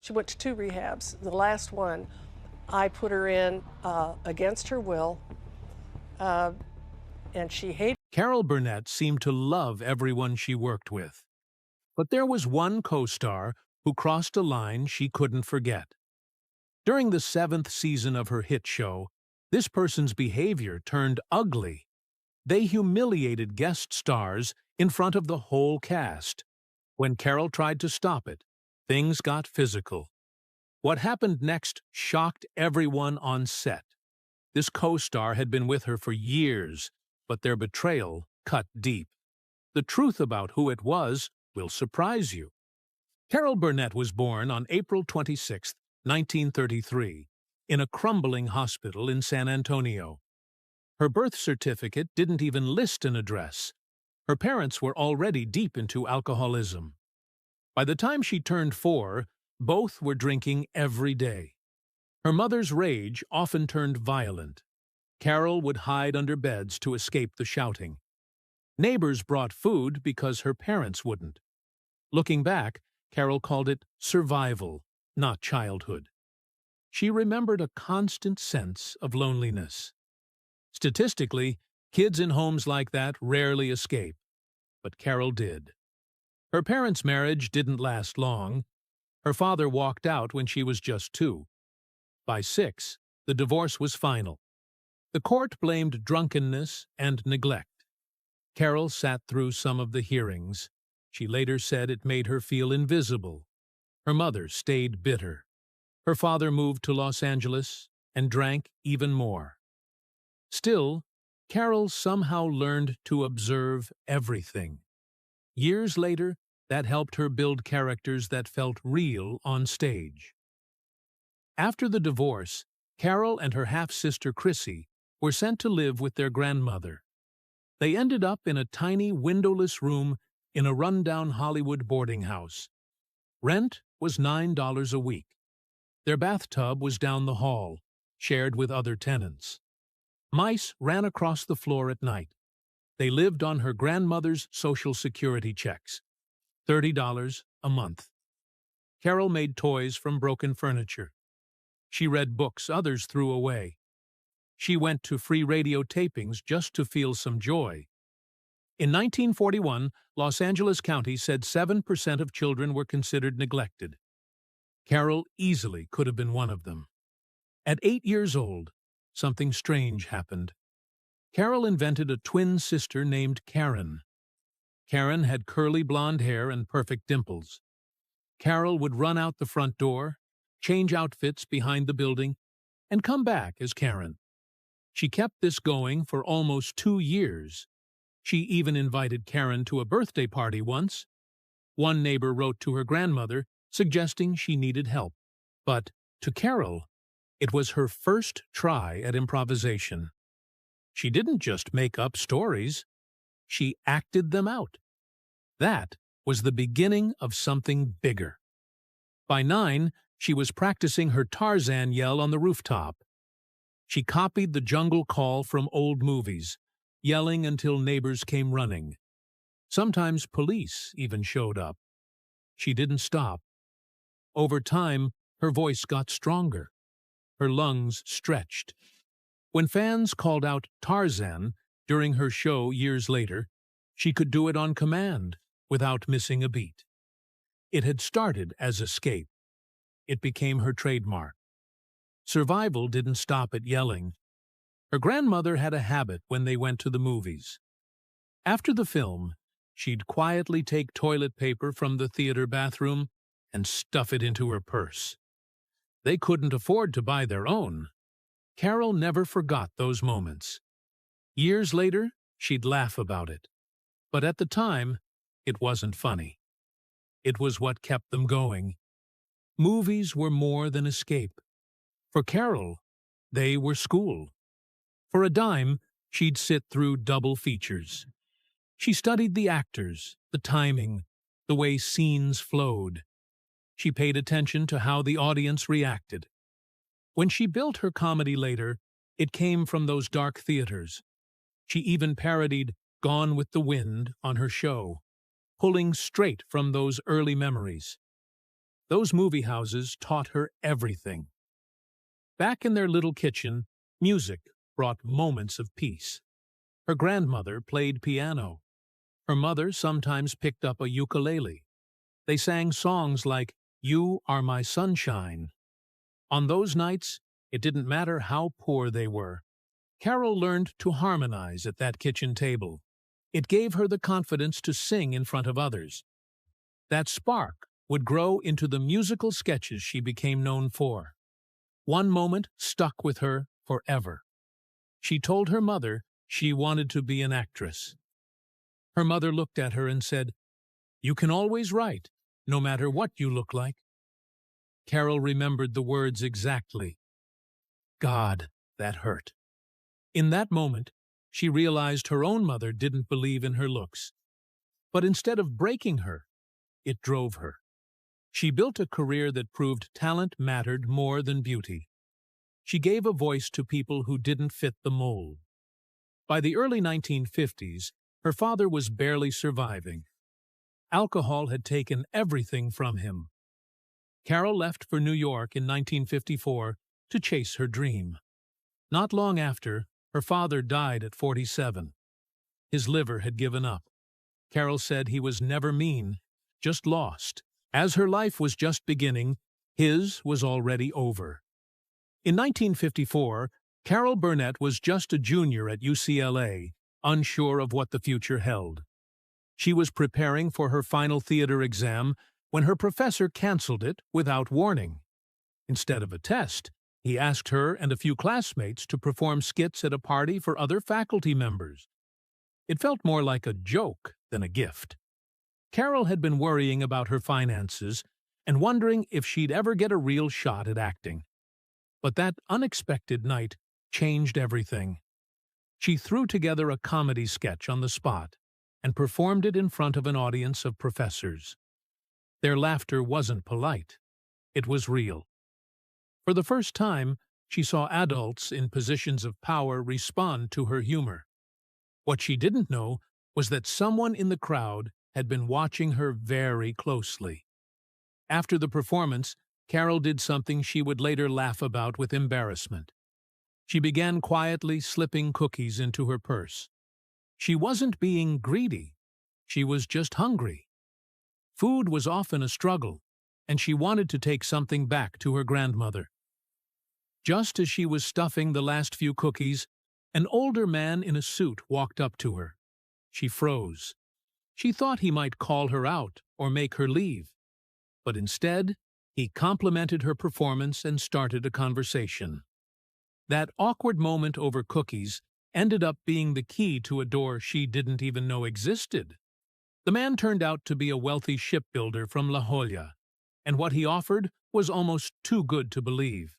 She went to 2 rehabs. The last one, I put her in against her will, and she hated. Carol Burnett seemed to love everyone she worked with. But there was one co-star who crossed a line she couldn't forget. During the 7th season of her hit show, this person's behavior turned ugly. They humiliated guest stars in front of the whole cast. When Carol tried to stop it, things got physical. What happened next shocked everyone on set. This co-star had been with her for years, but their betrayal cut deep. The truth about who it was will surprise you. Carol Burnett was born on April 26, 1933, in a crumbling hospital in San Antonio. Her birth certificate didn't even list an address. Her parents were already deep into alcoholism. By the time she turned 4, both were drinking every day. Her mother's rage often turned violent. Carol would hide under beds to escape the shouting. Neighbors brought food because her parents wouldn't. Looking back, Carol called it survival, not childhood. She remembered a constant sense of loneliness. Statistically, kids in homes like that rarely escape, but Carol did. Her parents' marriage didn't last long. Her father walked out when she was just 2. By 6, the divorce was final. The court blamed drunkenness and neglect. Carol sat through some of the hearings. She later said it made her feel invisible. Her mother stayed bitter. Her father moved to Los Angeles and drank even more. Still, Carol somehow learned to observe everything. Years later, that helped her build characters that felt real on stage. After the divorce, Carol and her half-sister Chrissy were sent to live with their grandmother. They ended up in a tiny windowless room in a rundown Hollywood boarding house. Rent was $9 a week. Their bathtub was down the hall, shared with other tenants. Mice ran across the floor at night. They lived on her grandmother's Social Security checks, $30 a month. Carol made toys from broken furniture. She read books others threw away. She went to free radio tapings just to feel some joy. In 1941, Los Angeles County said 7% of children were considered neglected. Carol easily could have been one of them. At 8 years old, something strange happened. Carol invented a twin sister named Karen. Karen had curly blonde hair and perfect dimples. Carol would run out the front door, change outfits behind the building, and come back as Karen. She kept this going for almost 2 years. She even invited Karen to a birthday party once. One neighbor wrote to her grandmother, suggesting she needed help. But to Carol, it was her first try at improvisation. She didn't just make up stories. She acted them out. That was the beginning of something bigger. By 9, she was practicing her Tarzan yell on the rooftop. She copied the jungle call from old movies, yelling until neighbors came running. Sometimes police even showed up. She didn't stop. Over time, her voice got stronger. Her lungs stretched. When fans called out Tarzan during her show years later, she could do it on command, without missing a beat. It had started as escape. It became her trademark. Survival didn't stop at yelling. Her grandmother had a habit when they went to the movies. After the film, she'd quietly take toilet paper from the theater bathroom and stuff it into her purse. They couldn't afford to buy their own. Carol never forgot those moments. Years later, she'd laugh about it. But at the time, it wasn't funny. It was what kept them going. Movies were more than escape. For Carol, they were school. For a dime, she'd sit through double features. She studied the actors, the timing, the way scenes flowed. She paid attention to how the audience reacted. When she built her comedy later, it came from those dark theaters. She even parodied Gone with the Wind on her show, pulling straight from those early memories. Those movie houses taught her everything. Back in their little kitchen, music brought moments of peace. Her grandmother played piano. Her mother sometimes picked up a ukulele. They sang songs like "You Are My Sunshine." On those nights, it didn't matter how poor they were. Carol learned to harmonize at that kitchen table. It gave her the confidence to sing in front of others. That spark would grow into the musical sketches she became known for. One moment stuck with her forever. She told her mother she wanted to be an actress. Her mother looked at her and said, "You can always write, no matter what you look like." Carol remembered the words exactly. God, that hurt. In that moment, she realized her own mother didn't believe in her looks. But instead of breaking her, it drove her. She built a career that proved talent mattered more than beauty. She gave a voice to people who didn't fit the mold. By the early 1950s, her father was barely surviving. Alcohol had taken everything from him. Carol left for New York in 1954 to chase her dream. Not long after, her father died at 47. His liver had given up. Carol said he was never mean, just lost. As her life was just beginning, his was already over. In 1954, Carol Burnett was just a junior at UCLA, unsure of what the future held. She was preparing for her final theater exam when her professor canceled it without warning. Instead of a test, he asked her and a few classmates to perform skits at a party for other faculty members. It felt more like a joke than a gift. Carol had been worrying about her finances and wondering if she'd ever get a real shot at acting. But that unexpected night changed everything. She threw together a comedy sketch on the spot and performed it in front of an audience of professors. Their laughter wasn't polite. It was real. For the first time, she saw adults in positions of power respond to her humor. What she didn't know was that someone in the crowd had been watching her very closely. After the performance, Carol did something she would later laugh about with embarrassment. She began quietly slipping cookies into her purse. She wasn't being greedy. She was just hungry. Food was often a struggle, and she wanted to take something back to her grandmother. Just as she was stuffing the last few cookies, an older man in a suit walked up to her. She froze. She thought he might call her out or make her leave. But instead, he complimented her performance and started a conversation. That awkward moment over cookies ended up being the key to a door she didn't even know existed. The man turned out to be a wealthy shipbuilder from La Jolla, and what he offered was almost too good to believe.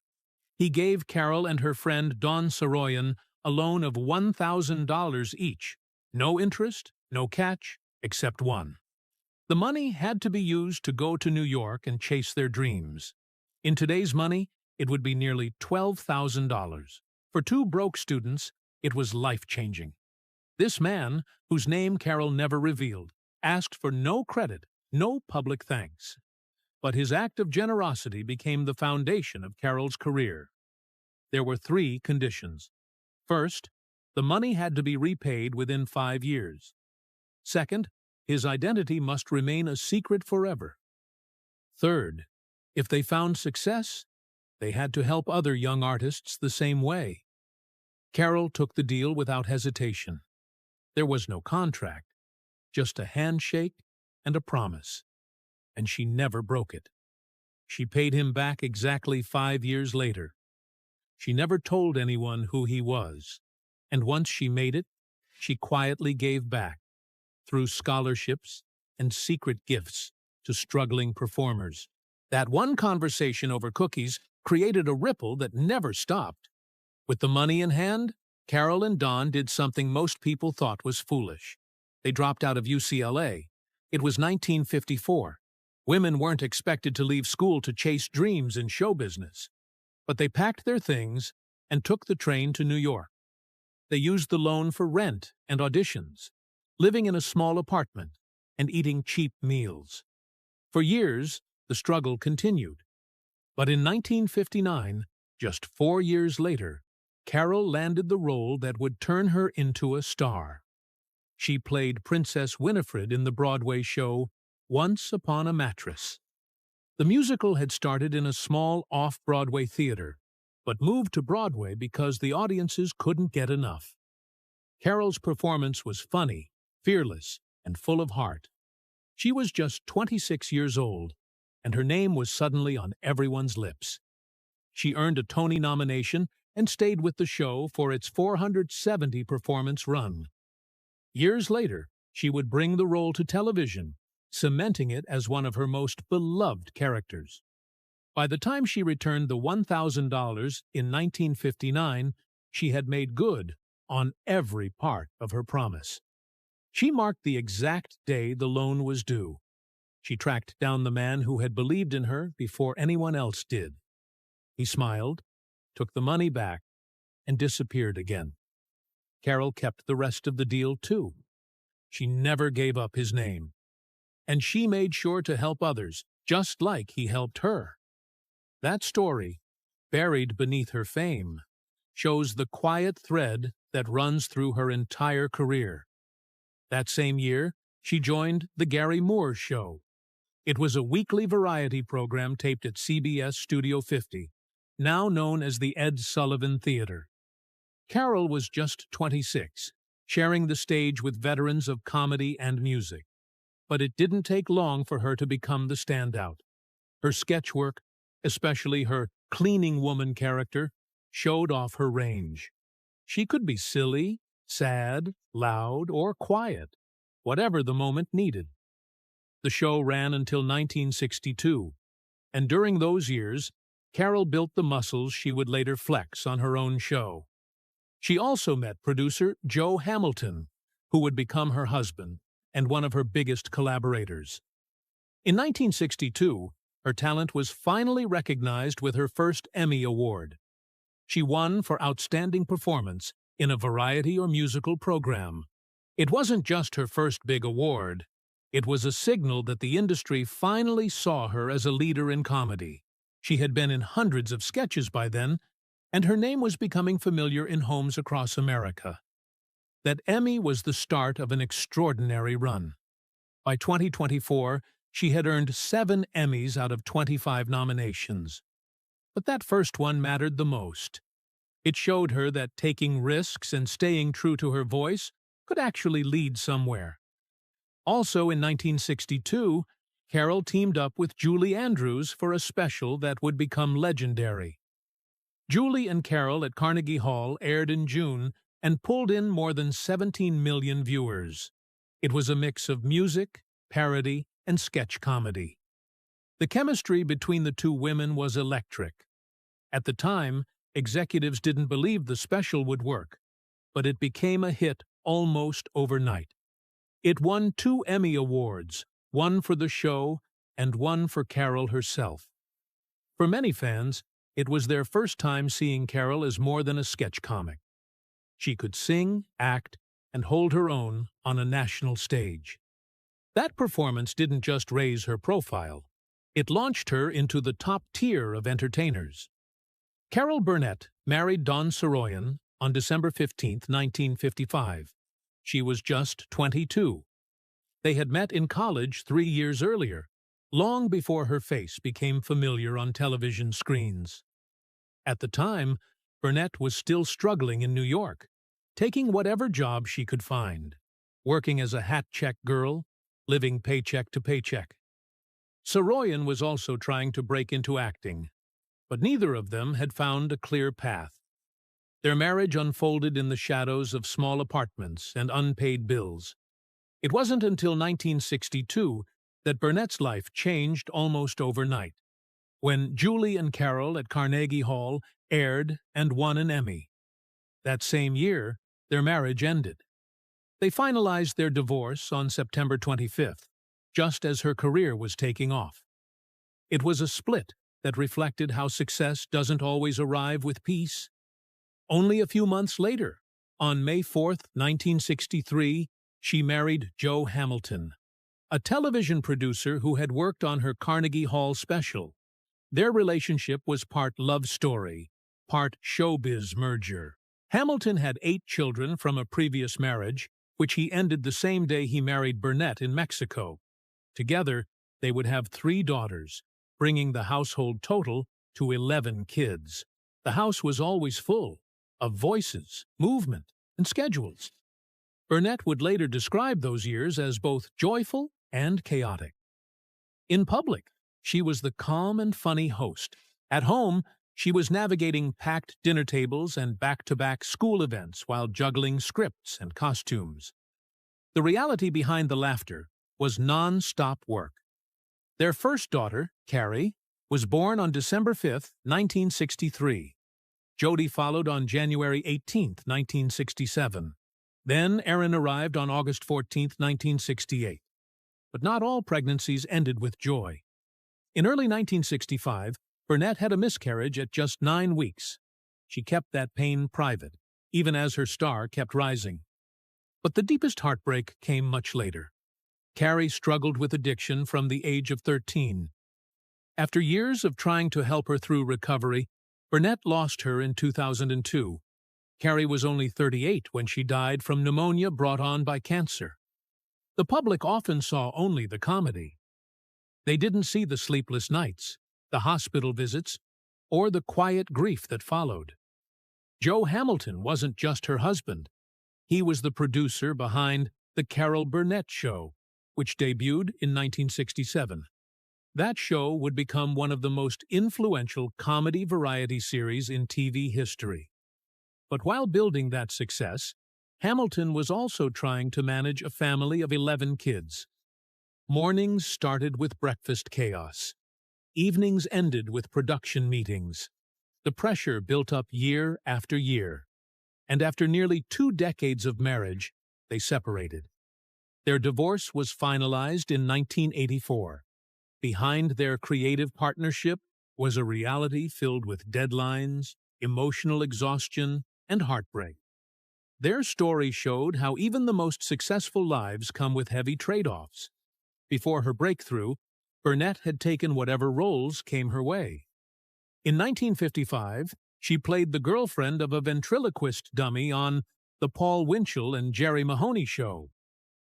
He gave Carol and her friend Dawn Saroyan a loan of $1,000 each. No interest, no catch, except one. The money had to be used to go to New York and chase their dreams. In today's money, it would be nearly $12,000. For two broke students, it was life-changing. This man, whose name Carol never revealed, asked for no credit, no public thanks. But his act of generosity became the foundation of Carol's career. There were 3 conditions. First, the money had to be repaid within 5 years. Second, his identity must remain a secret forever. Third, if they found success, they had to help other young artists the same way. Carol took the deal without hesitation. There was no contract, just a handshake and a promise, and she never broke it. She paid him back exactly 5 years later. She never told anyone who he was, and once she made it, she quietly gave back, through scholarships and secret gifts to struggling performers. That one conversation over cookies created a ripple that never stopped. With the money in hand, Carol and Dawn did something most people thought was foolish. They dropped out of UCLA. It was 1954. Women weren't expected to leave school to chase dreams in show business. But they packed their things and took the train to New York. They used the loan for rent and auditions, living in a small apartment and eating cheap meals. For years, the struggle continued. But in 1959, just 4 years later, Carol landed the role that would turn her into a star. She played Princess Winifred in the Broadway show Once Upon a Mattress. The musical had started in a small off-Broadway theater, but moved to Broadway because the audiences couldn't get enough. Carol's performance was funny, fearless, and full of heart. She was just 26 years old, and her name was suddenly on everyone's lips. She earned a Tony nomination and stayed with the show for its 470-performance run. Years later, she would bring the role to television, cementing it as one of her most beloved characters. By the time she returned the $1,000 in 1959, she had made good on every part of her promise. She marked the exact day the loan was due. She tracked down the man who had believed in her before anyone else did. He smiled, took the money back, and disappeared again. Carol kept the rest of the deal, too. She never gave up his name. And she made sure to help others, just like he helped her. That story, buried beneath her fame, shows the quiet thread that runs through her entire career. That same year, she joined The Gary Moore Show. It was a weekly variety program taped at CBS Studio 50, now known as the Ed Sullivan Theater. Carol was just 26, sharing the stage with veterans of comedy and music. But it didn't take long for her to become the standout. Her sketch work, especially her cleaning woman character, showed off her range. She could be silly, sad, loud, or quiet, whatever the moment needed. The show ran until 1962, and during those years, Carol built the muscles she would later flex on her own show. She also met producer Joe Hamilton, who would become her husband and one of her biggest collaborators. In 1962, her talent was finally recognized with her first Emmy Award. She won for Outstanding Performance in a variety or musical program. It wasn't just her first big award. It was a signal that the industry finally saw her as a leader in comedy. She had been in hundreds of sketches by then, and her name was becoming familiar in homes across America. That Emmy was the start of an extraordinary run. By 2024, she had earned 7 Emmys out of 25 nominations. But that first one mattered the most. It showed her that taking risks and staying true to her voice could actually lead somewhere. Also in 1962, Carol teamed up with Julie Andrews for a special that would become legendary. Julie and Carol at Carnegie Hall aired in June and pulled in more than 17 million viewers. It was a mix of music, parody, and sketch comedy. The chemistry between the two women was electric. At the time, executives didn't believe the special would work, but it became a hit almost overnight. It won 2 Emmy Awards, one for the show and one for Carol herself. For many fans, it was their first time seeing Carol as more than a sketch comic. She could sing, act, and hold her own on a national stage. That performance didn't just raise her profile. It launched her into the top tier of entertainers. Carol Burnett married Don Saroyan on December 15, 1955. She was just 22. They had met in college 3 years earlier, long before her face became familiar on television screens. At the time, Burnett was still struggling in New York, taking whatever job she could find, working as a hat-check girl, living paycheck to paycheck. Saroyan was also trying to break into acting, but neither of them had found a clear path. Their marriage unfolded in the shadows of small apartments and unpaid bills. It wasn't until 1962 that Burnett's life changed almost overnight, when Julie and Carol at Carnegie Hall aired and won an Emmy. That same year, their marriage ended. They finalized their divorce on September 25th, just as her career was taking off. It was a split that reflected how success doesn't always arrive with peace. Only a few months later, on May 4, 1963, she married Joe Hamilton. a television producer who had worked on her Carnegie Hall special. Their relationship was part love story, part showbiz merger. Hamilton had 8 children from a previous marriage, which he ended the same day he married Burnett in Mexico. Together, they would have 3 daughters, bringing the household total to 11 kids. The house was always full of voices, movement, and schedules. Burnett would later describe those years as both joyful and chaotic. In public, she was the calm and funny host. At home, she was navigating packed dinner tables and back-to-back school events while juggling scripts and costumes. The reality behind the laughter was non-stop work. Their first daughter, Carrie, was born on December 5, 1963. Jody followed on January 18, 1967. Then Erin arrived on August 14, 1968. But not all pregnancies ended with joy. In early 1965, Burnett had a miscarriage at just 9 weeks. She kept that pain private, even as her star kept rising. But the deepest heartbreak came much later. Carrie struggled with addiction from the age of 13. After years of trying to help her through recovery, Burnett lost her in 2002. Carrie was only 38 when she died from pneumonia brought on by cancer. The public often saw only the comedy. They didn't see the sleepless nights, the hospital visits, or the quiet grief that followed. Joe Hamilton wasn't just her husband. He was the producer behind The Carol Burnett Show, which debuted in 1967. That show would become one of the most influential comedy variety series in TV history. But while building that success, Hamilton was also trying to manage a family of 11 kids. Mornings started with breakfast chaos. Evenings ended with production meetings. The pressure built up year after year. And after nearly 2 decades of marriage, they separated. Their divorce was finalized in 1984. Behind their creative partnership was a reality filled with deadlines, emotional exhaustion, and heartbreak. Their story showed how even the most successful lives come with heavy trade-offs. Before her breakthrough, Burnett had taken whatever roles came her way. In 1955, she played the girlfriend of a ventriloquist dummy on The Paul Winchell and Jerry Mahoney Show.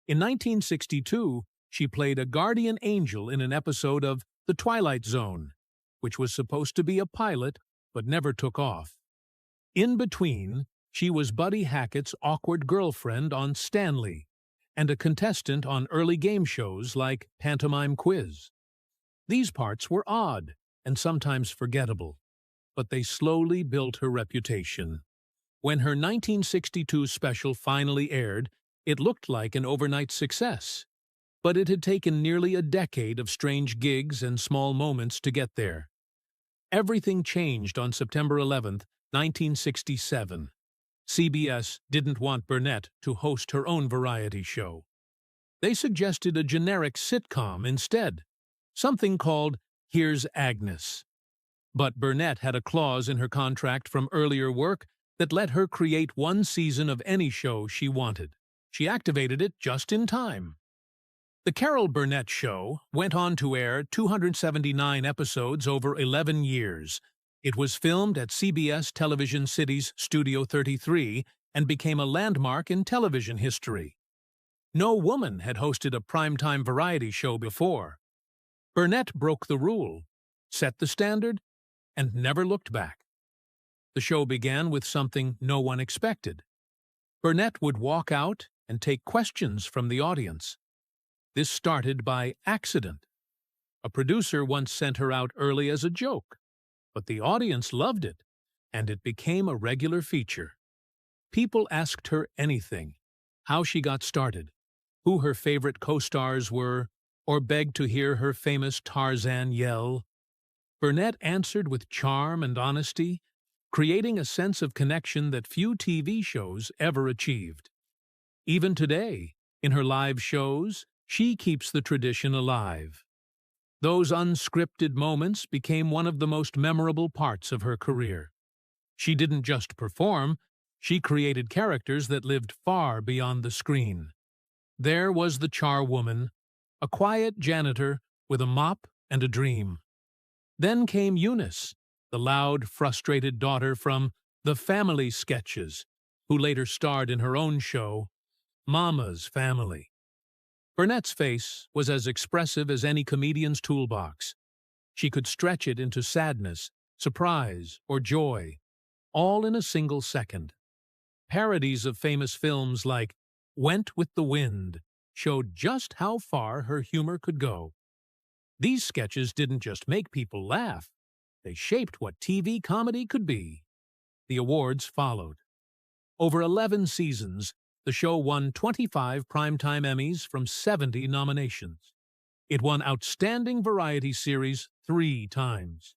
In 1962, she played a guardian angel in an episode of The Twilight Zone, which was supposed to be a pilot but never took off. In between, she was Buddy Hackett's awkward girlfriend on Stanley and a contestant on early game shows like Pantomime Quiz. These parts were odd and sometimes forgettable, but they slowly built her reputation. When her 1962 special finally aired, it looked like an overnight success. But it had taken nearly a decade of strange gigs and small moments to get there. Everything changed on September 11, 1967. CBS didn't want Burnett to host her own variety show. They suggested a generic sitcom instead, something called Here's Agnes. But Burnett had a clause in her contract from earlier work that let her create 1 season of any show she wanted. She activated it just in time. The Carol Burnett Show went on to air 279 episodes over 11 years. It was filmed at CBS Television City's Studio 33 and became a landmark in television history. No woman had hosted a primetime variety show before. Burnett broke the rule, set the standard, and never looked back. The show began with something no one expected. Burnett would walk out and take questions from the audience. This started by accident. A producer once sent her out early as a joke, but the audience loved it, and it became a regular feature. People asked her anything, how she got started, who her favorite co-stars were, or begged to hear her famous Tarzan yell. Burnett answered with charm and honesty, creating a sense of connection that few TV shows ever achieved. Even today, in her live shows, she keeps the tradition alive. Those unscripted moments became one of the most memorable parts of her career. She didn't just perform, she created characters that lived far beyond the screen. There was the charwoman, a quiet janitor with a mop and a dream. Then came Eunice, the loud, frustrated daughter from the Family Sketches, who later starred in her own show, Mama's Family. Burnett's face was as expressive as any comedian's toolbox. She could stretch it into sadness, surprise, or joy, all in a single second. Parodies of famous films like Went with the Wind showed just how far her humor could go. These sketches didn't just make people laugh, they shaped what TV comedy could be. The awards followed. Over 11 seasons, the show won 25 Primetime Emmys from 70 nominations. It won Outstanding Variety Series 3 times.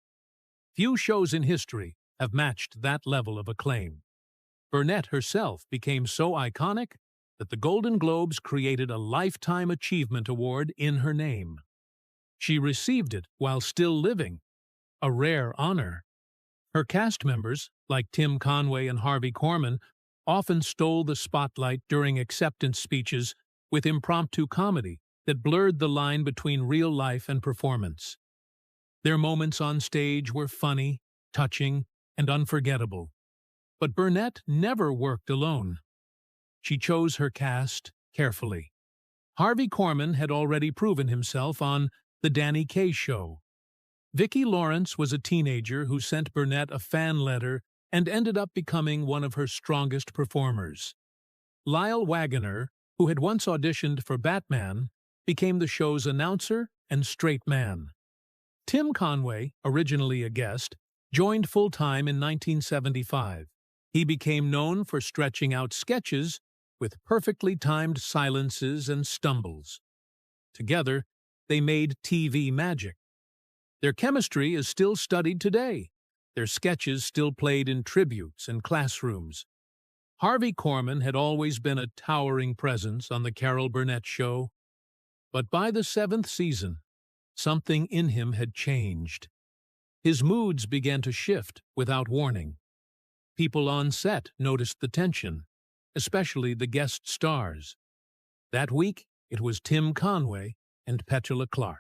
Few shows in history have matched that level of acclaim. Burnett herself became so iconic that the Golden Globes created a Lifetime Achievement Award in her name. She received it while still living, a rare honor. Her cast members, like Tim Conway and Harvey Korman, often stole the spotlight during acceptance speeches with impromptu comedy that blurred the line between real life and performance. Their moments on stage were funny, touching, and unforgettable. But Burnett never worked alone. She chose her cast carefully. Harvey Korman had already proven himself on The Danny Kaye Show. Vicki Lawrence was a teenager who sent Burnett a fan letter and ended up becoming one of her strongest performers. Lyle Waggoner, who had once auditioned for Batman, became the show's announcer and straight man. Tim Conway, originally a guest, joined full-time in 1975. He became known for stretching out sketches with perfectly timed silences and stumbles. Together, they made TV magic. Their chemistry is still studied today. Their sketches still played in tributes and classrooms. Harvey Korman had always been a towering presence on the Carol Burnett Show. But by the 7th season, something in him had changed. His moods began to shift without warning. People on set noticed the tension, especially the guest stars. That week, it was Tim Conway and Petula Clark.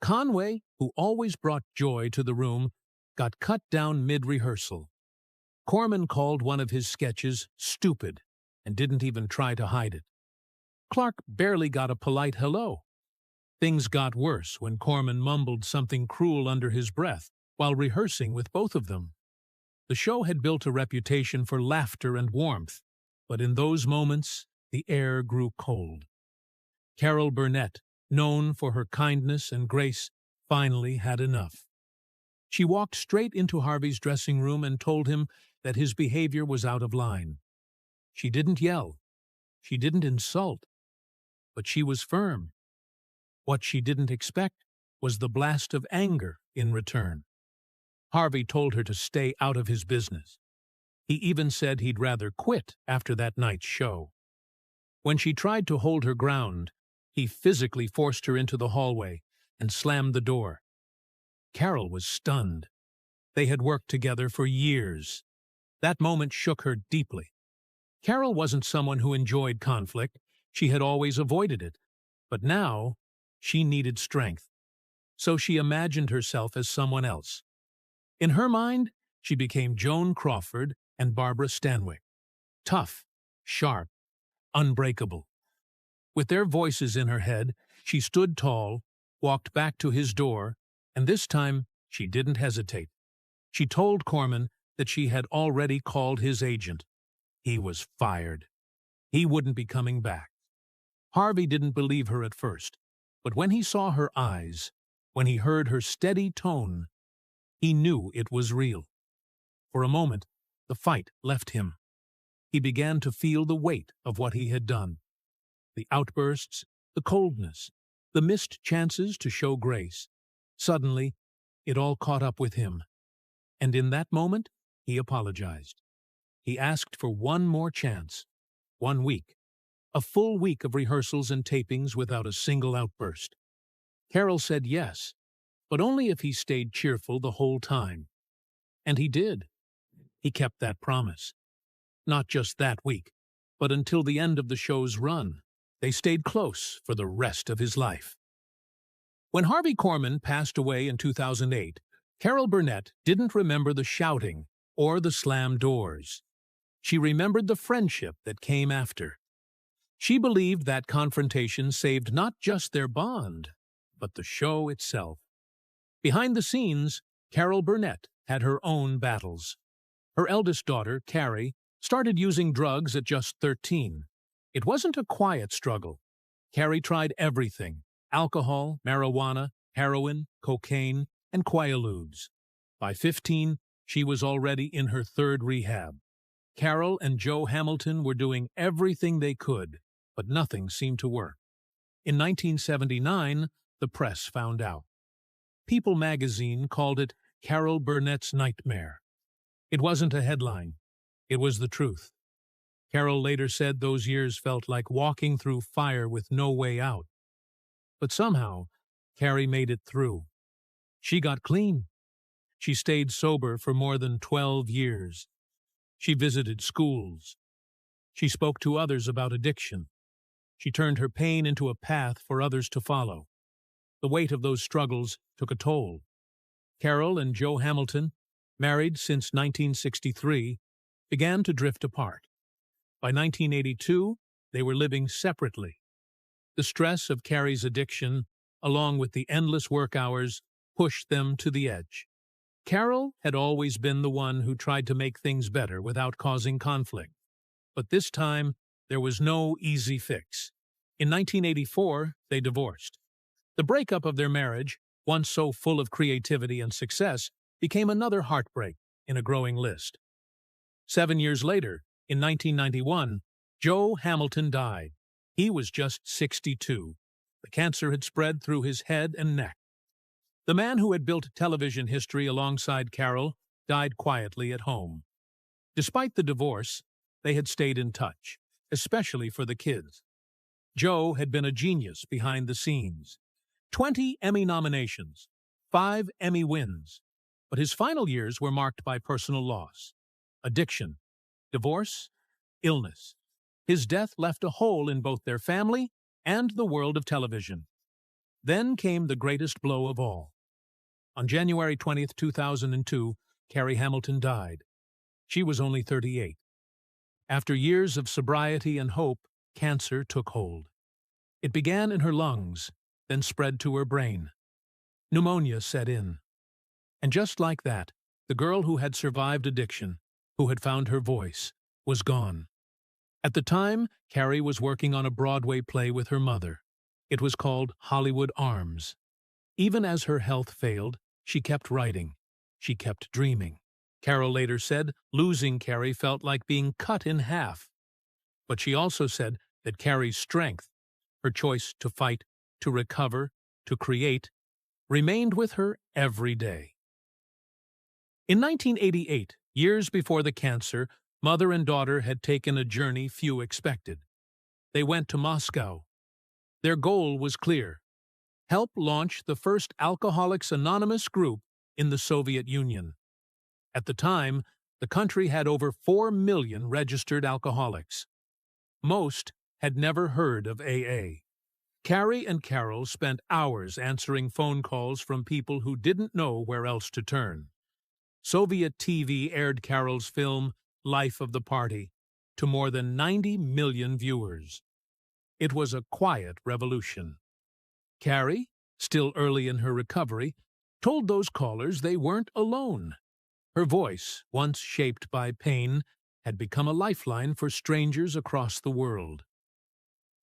Conway, who always brought joy to the room, got cut down mid-rehearsal. Korman called one of his sketches stupid and didn't even try to hide it. Clark barely got a polite hello. Things got worse when Korman mumbled something cruel under his breath while rehearsing with both of them. The show had built a reputation for laughter and warmth, but in those moments, the air grew cold. Carol Burnett, known for her kindness and grace, finally had enough. She walked straight into Harvey's dressing room and told him that his behavior was out of line. She didn't yell. She didn't insult. But she was firm. What she didn't expect was the blast of anger in return. Harvey told her to stay out of his business. He even said he'd rather quit after that night's show. When she tried to hold her ground, he physically forced her into the hallway and slammed the door. Carol was stunned. They had worked together for years. That moment shook her deeply. Carol wasn't someone who enjoyed conflict. She had always avoided it. But now, she needed strength. So she imagined herself as someone else. In her mind, she became Joan Crawford and Barbara Stanwyck. Tough, sharp, unbreakable. With their voices in her head, she stood tall, walked back to his door, and this time she didn't hesitate. She told Korman that she had already called his agent. He was fired. He wouldn't be coming back. Harvey didn't believe her at first, but when he saw her eyes, when he heard her steady tone, he knew it was real. For a moment, the fight left him. He began to feel the weight of what he had done. The outbursts, the coldness, the missed chances to show grace. Suddenly, it all caught up with him. And in that moment, he apologized. He asked for one more chance, 1 week, a full week of rehearsals and tapings without a single outburst. Carol said yes, but only if he stayed cheerful the whole time. And he did. He kept that promise. Not just that week, but until the end of the show's run. they stayed close for the rest of his life. When Harvey Korman passed away in 2008, Carol Burnett didn't remember the shouting or the slammed doors. She remembered the friendship that came after. She believed that confrontation saved not just their bond, but the show itself. Behind the scenes, Carol Burnett had her own battles. Her eldest daughter, Carrie, started using drugs at just 13. It wasn't a quiet struggle. Carrie tried everything: alcohol, marijuana, heroin, cocaine, and quaaludes. By 15, she was already in her third rehab. Carol and Joe Hamilton were doing everything they could, but nothing seemed to work. In 1979, the press found out. People magazine called it Carol Burnett's Nightmare. It wasn't a headline. It was the truth. Carol later said those years felt like walking through fire with no way out. But somehow, Carrie made it through. She got clean. She stayed sober for more than 12 years. She visited schools. She spoke to others about addiction. She turned her pain into a path for others to follow. The weight of those struggles took a toll. Carol and Joe Hamilton, married since 1963, began to drift apart. By 1982, they were living separately. The stress of Carrie's addiction, along with the endless work hours, pushed them to the edge. Carol had always been the one who tried to make things better without causing conflict. But this time, there was no easy fix. In 1984, they divorced. The breakup of their marriage, once so full of creativity and success, became another heartbreak in a growing list. 7 years later, in 1991, Joe Hamilton died. He was just 62. The cancer had spread through his head and neck. The man who had built television history alongside Carol died quietly at home. Despite the divorce, they had stayed in touch, especially for the kids. Joe had been a genius behind the scenes. 20 Emmy nominations, 5 Emmy wins. But his final years were marked by personal loss, addiction, divorce, illness. His death left a hole in both their family and the world of television. Then came the greatest blow of all. On January 20, 2002, Carrie Hamilton died. She was only 38. After years of sobriety and hope, cancer took hold. It began in her lungs, then spread to her brain. Pneumonia set in. And just like that, the girl who had survived addiction, who had found her voice, was gone. At the time, Carrie was working on a Broadway play with her mother. It was called Hollywood Arms. Even as her health failed, she kept writing. She kept dreaming. Carol later said losing Carrie felt like being cut in half. But she also said that Carrie's strength, her choice to fight, to recover, to create, remained with her every day. In 1988, years before the cancer, mother and daughter had taken a journey few expected. They went to Moscow. Their goal was clear: help launch the first Alcoholics Anonymous group in the Soviet Union. At the time, the country had over 4 million registered alcoholics. Most had never heard of AA. Carrie and Carol spent hours answering phone calls from people who didn't know where else to turn. Soviet TV aired Carol's film, Life of the Party, to more than 90 million viewers. It was a quiet revolution. Carrie, still early in her recovery, told those callers they weren't alone. Her voice, once shaped by pain, had become a lifeline for strangers across the world.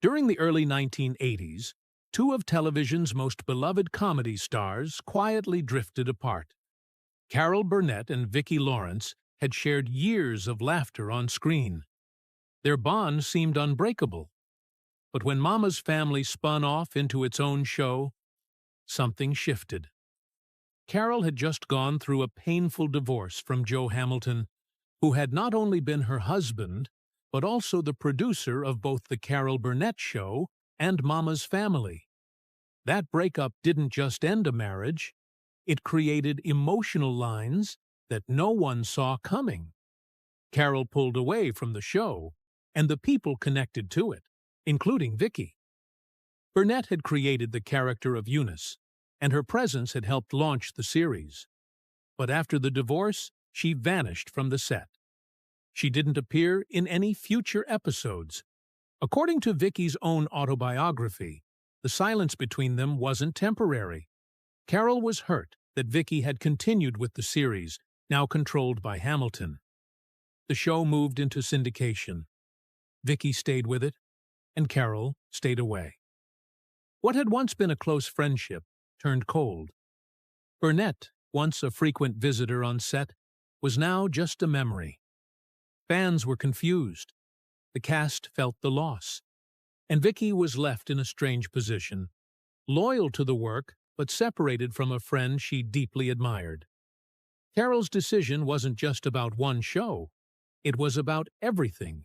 During the early 1980s, 2 of television's most beloved comedy stars quietly drifted apart. Carol Burnett and Vicki Lawrence had shared years of laughter on screen. Their bond seemed unbreakable. But when Mama's Family spun off into its own show, something shifted. Carol had just gone through a painful divorce from Joe Hamilton, who had not only been her husband, but also the producer of both The Carol Burnett Show and Mama's Family. That breakup didn't just end a marriage, it created emotional lines that no one saw coming. Carol pulled away from the show, and the people connected to it. including Vicky. Burnett had created the character of Eunice, and her presence had helped launch the series. But after the divorce, she vanished from the set. She didn't appear in any future episodes. According to Vicky's own autobiography, the silence between them wasn't temporary. Carol was hurt that Vicky had continued with the series, now controlled by Hamilton. The show moved into syndication. Vicky stayed with it, and Carol stayed away. What had once been a close friendship turned cold. Burnett, once a frequent visitor on set, was now just a memory. Fans were confused. The cast felt the loss. And Vicky was left in a strange position, loyal to the work, but separated from a friend she deeply admired. Carol's decision wasn't just about one show. It was about everything.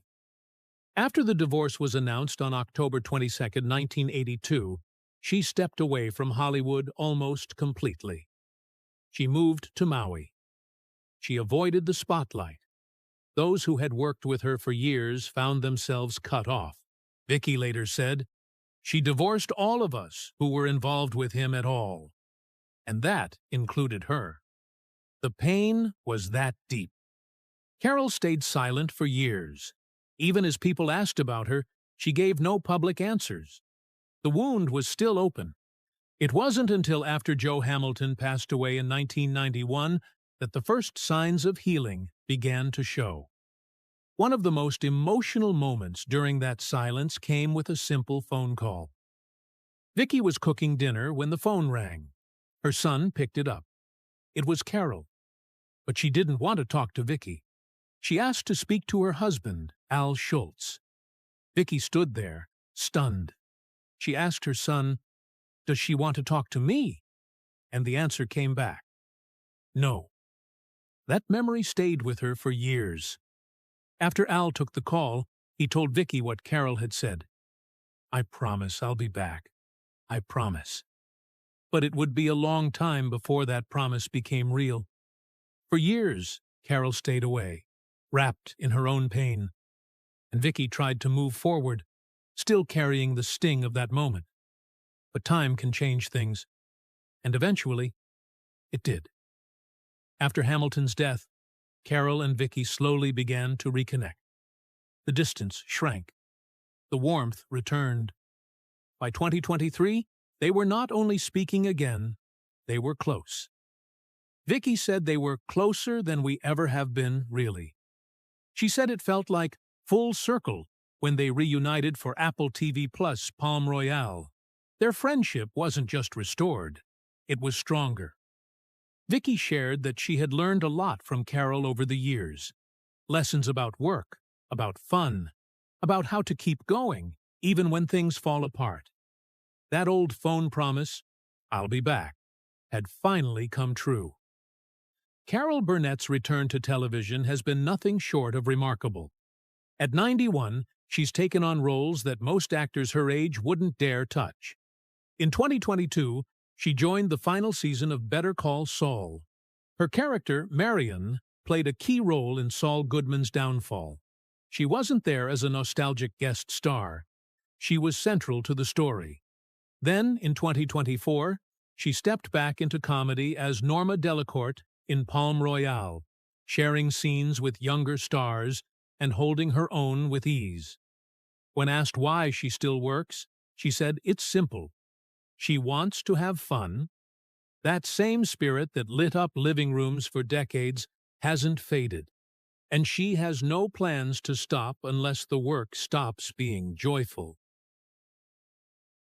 After the divorce was announced on October 22, 1982, she stepped away from Hollywood almost completely. She moved to Maui. She avoided the spotlight. Those who had worked with her for years found themselves cut off. Vicky later said, "She divorced all of us who were involved with him at all." And that included her. The pain was that deep. Carol stayed silent for years. Even as people asked about her, she gave no public answers. The wound was still open. It wasn't until after Joe Hamilton passed away in 1991 that the first signs of healing began to show. One of the most emotional moments during that silence came with a simple phone call. Vicky was cooking dinner when the phone rang. Her son picked it up. It was Carol. But she didn't want to talk to Vicky. She asked to speak to her husband, Al Schultz. Vicky stood there, stunned. She asked her son, "Does she want to talk to me?" And the answer came back, "No." That memory stayed with her for years. After Al took the call, he told Vicky what Carol had said. "I promise I'll be back. I promise." But it would be a long time before that promise became real. For years, Carol stayed away, wrapped in her own pain. And Vicky tried to move forward, still carrying the sting of that moment. But time can change things. And eventually, it did. After Hamilton's death, Carol and Vicky slowly began to reconnect. The distance shrank. The warmth returned. By 2023, they were not only speaking again, they were close. Vicky said they were closer than we ever have been, really. She said it felt like full circle when they reunited for Apple TV Plus Palm Royale. Their friendship wasn't just restored, it was stronger. Vicky shared that she had learned a lot from Carol over the years. Lessons about work, about fun, about how to keep going, even when things fall apart. That old phone promise, "I'll be back," had finally come true. Carol Burnett's return to television has been nothing short of remarkable. At 91, she's taken on roles that most actors her age wouldn't dare touch. In 2022, she joined the final season of Better Call Saul. Her character, Marion, played a key role in Saul Goodman's downfall. She wasn't there as a nostalgic guest star. She was central to the story. Then, in 2024, she stepped back into comedy as Norma Delacorte in Palm Royale, sharing scenes with younger stars and holding her own with ease. When asked why she still works, she said it's simple. She wants to have fun. That same spirit that lit up living rooms for decades hasn't faded, and she has no plans to stop unless the work stops being joyful.